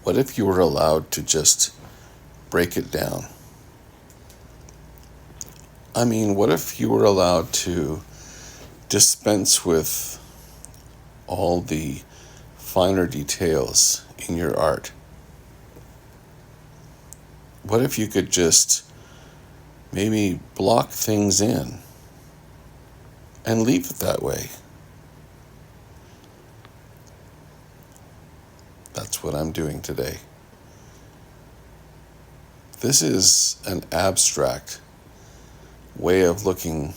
What if you were allowed to just break it down? I mean, what if you were allowed to dispense with all the finer details in your art? What if you could just maybe block things in and leave it that way? That's what I'm doing today. This is an abstract way of looking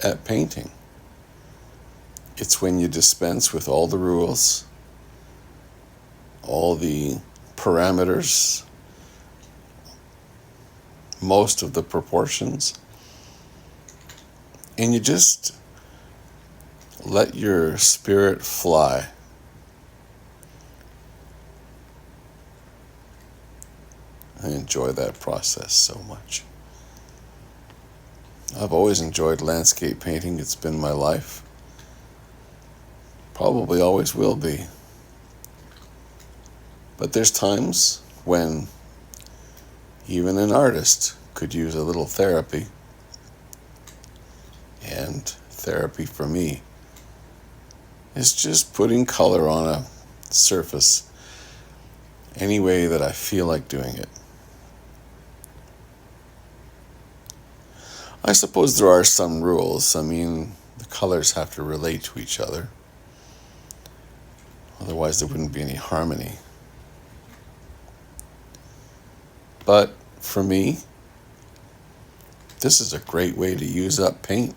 at painting. It's when you dispense with all the rules, all the parameters, most of the proportions, and you just let your spirit fly. I enjoy that process so much. I've always enjoyed landscape painting. It's been my life. Probably always will be. But there's times when even an artist could use a little therapy. And therapy for me is just putting color on a surface any way that I feel like doing it. I suppose there are some rules. I mean, the colors have to relate to each other. Otherwise, there wouldn't be any harmony. But for me, this is a great way to use up paint.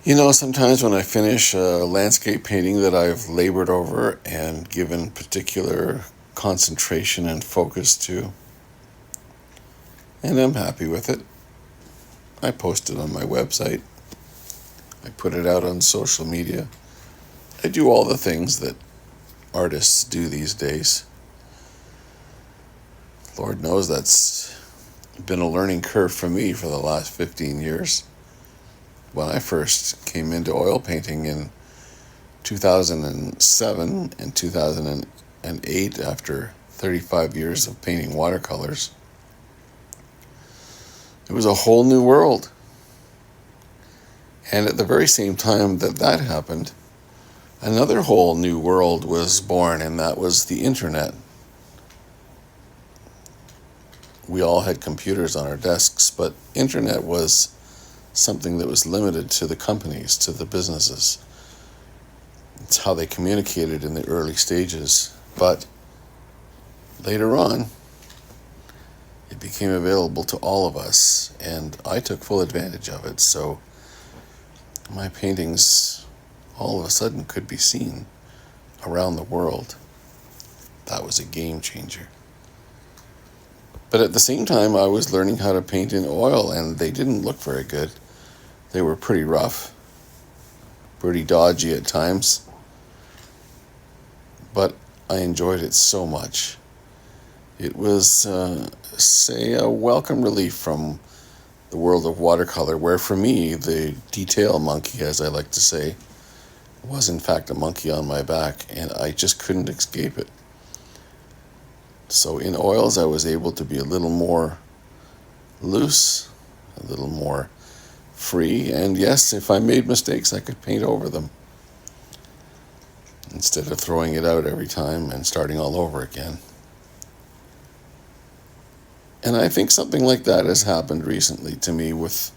You know, sometimes when I finish a landscape painting that I've labored over and given particular concentration and focus to, and I'm happy with it, I post it on my website. I put it out on social media. I do all the things that artists do these days. Lord knows that's been a learning curve for me for the last 15 years. When I first came into oil painting in 2007 and 2008, after 35 years of painting watercolors, it was a whole new world. And at the very same time that that happened, another whole new world was born, and that was the internet. We all had computers on our desks, but internet was something that was limited to the companies, to the businesses. It's how they communicated in the early stages. But later on, it became available to all of us, and I took full advantage of it. So my paintings all of a sudden could be seen around the world. That was a game changer. But at the same time, I was learning how to paint in oil, and they didn't look very good. They were pretty rough, pretty dodgy at times. But I enjoyed it so much. It was, a welcome relief from the world of watercolor, where for me, the detail monkey, as I like to say, was in fact a monkey on my back, and I just couldn't escape it. So in oils, I was able to be a little more loose, a little more free, and yes, if I made mistakes, I could paint over them instead of throwing it out every time and starting all over again. And I think something like that has happened recently to me with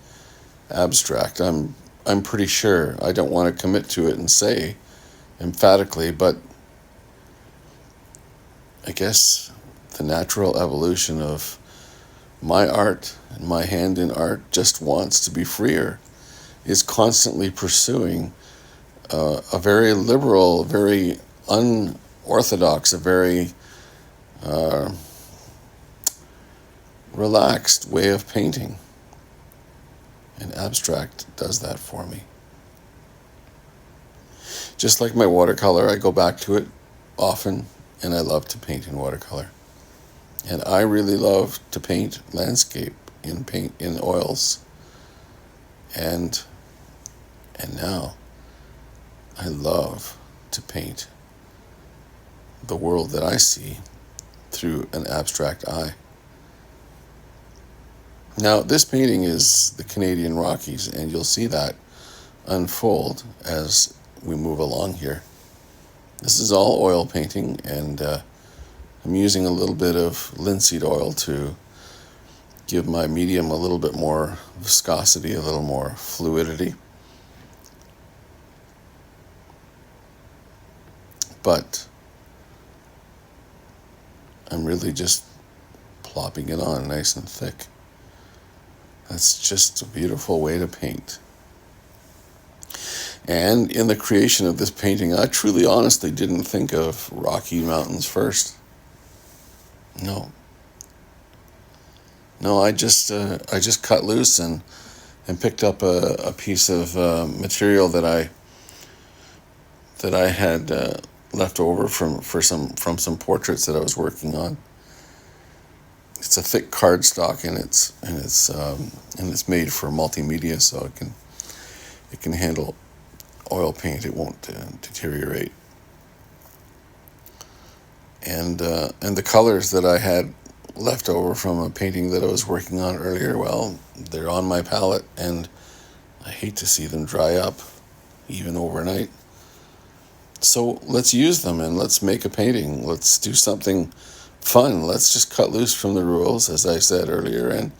abstract. I'm pretty sure. I don't want to commit to it and say emphatically, but I guess the natural evolution of my art and my hand in art just wants to be freer, is constantly pursuing a very liberal, very unorthodox, a very relaxed way of painting. And abstract does that for me. Just like my watercolor, I go back to it often, and I love to paint in watercolor. And I really love to paint landscape in oils. And now I love to paint the world that I see through an abstract eye. Now, this painting is the Canadian Rockies, and you'll see that unfold as we move along here. This is all oil painting, and I'm using a little bit of linseed oil to give my medium a little bit more viscosity, a little more fluidity. But I'm really just plopping it on nice and thick. That's just a beautiful way to paint. And in the creation of this painting, I truly, honestly didn't think of Rocky Mountains first. No, I just cut loose and picked up a piece of material that I had left over from some portraits that I was working on. It's a thick cardstock, and it's made for multimedia, so it can handle oil paint. It won't deteriorate. And the colors that I had left over from a painting that I was working on earlier, well, they're on my palette, and I hate to see them dry up, even overnight. So let's use them and let's make a painting. Let's do something fun. Let's just cut loose from the rules, as I said earlier, and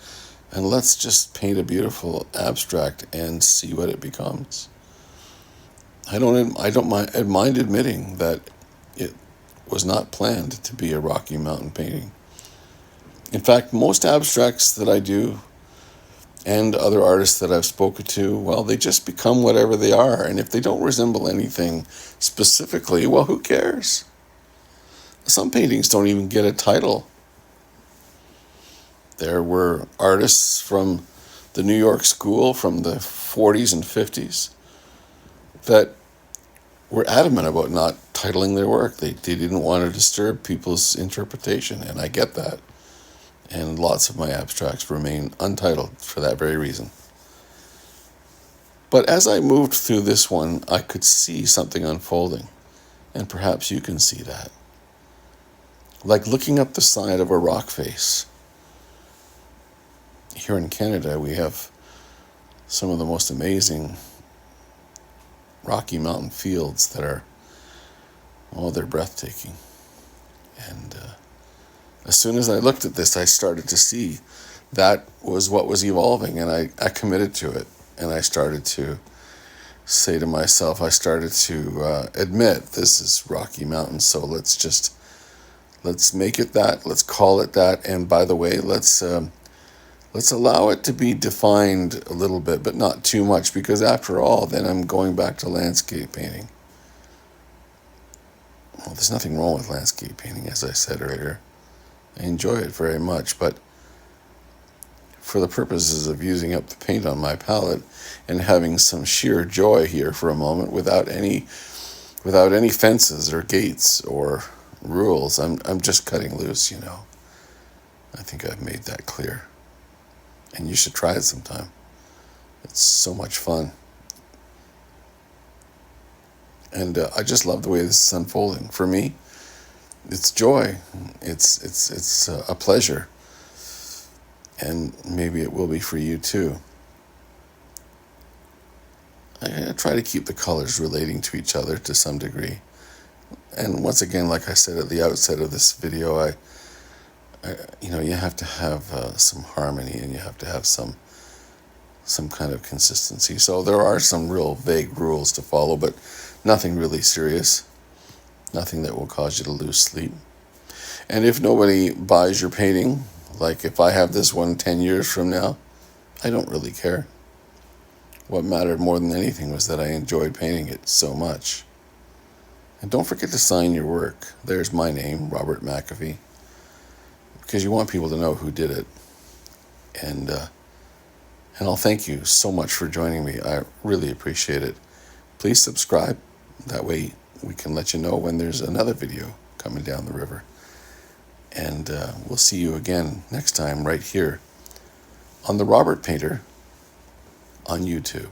let's just paint a beautiful abstract and see what it becomes. I don't mind admitting that it was not planned to be a Rocky Mountain painting. In fact, most abstracts that I do and other artists that I've spoken to, well, they just become whatever they are. And if they don't resemble anything specifically, well, who cares? Some paintings don't even get a title. There were artists from the New York school from the 40s and 50s that were adamant about not titling their work. They didn't want to disturb people's interpretation, and I get that. And lots of my abstracts remain untitled for that very reason. But as I moved through this one, I could see something unfolding, and perhaps you can see that. Like looking up the side of a rock face. Here in Canada, we have some of the most amazing Rocky Mountain fields that are, oh, they're breathtaking. And as soon as I looked at this, I started to see that was what was evolving, and I committed to it. And I started to say to myself, I started to admit this is Rocky Mountain, so let's make it that, let's call it that, and by the way, let's allow it to be defined a little bit, but not too much, because after all, then I'm going back to landscape painting. Well, there's nothing wrong with landscape painting, as I said earlier. I enjoy it very much, but for the purposes of using up the paint on my palette and having some sheer joy here for a moment without any fences or gates or rules, I'm just cutting loose, you know. I think I've made that clear. And you should try it sometime. It's so much fun. And I just love the way this is unfolding. For me, it's joy. It's a pleasure. And maybe it will be for you too. I try to keep the colors relating to each other to some degree. And once again, like I said at the outset of this video, you have to have some harmony, and you have to have some kind of consistency. So there are some real vague rules to follow, but nothing really serious. Nothing that will cause you to lose sleep. And if nobody buys your painting, like if I have this one 10 years from now, I don't really care. What mattered more than anything was that I enjoyed painting it so much. And don't forget to sign your work. There's my name, Robert McAfee, because you want people to know who did it. And I'll thank you so much for joining me. I really appreciate it. Please subscribe. That way we can let you know when there's another video coming down the river. And we'll see you again next time right here on The Robert Painter on YouTube.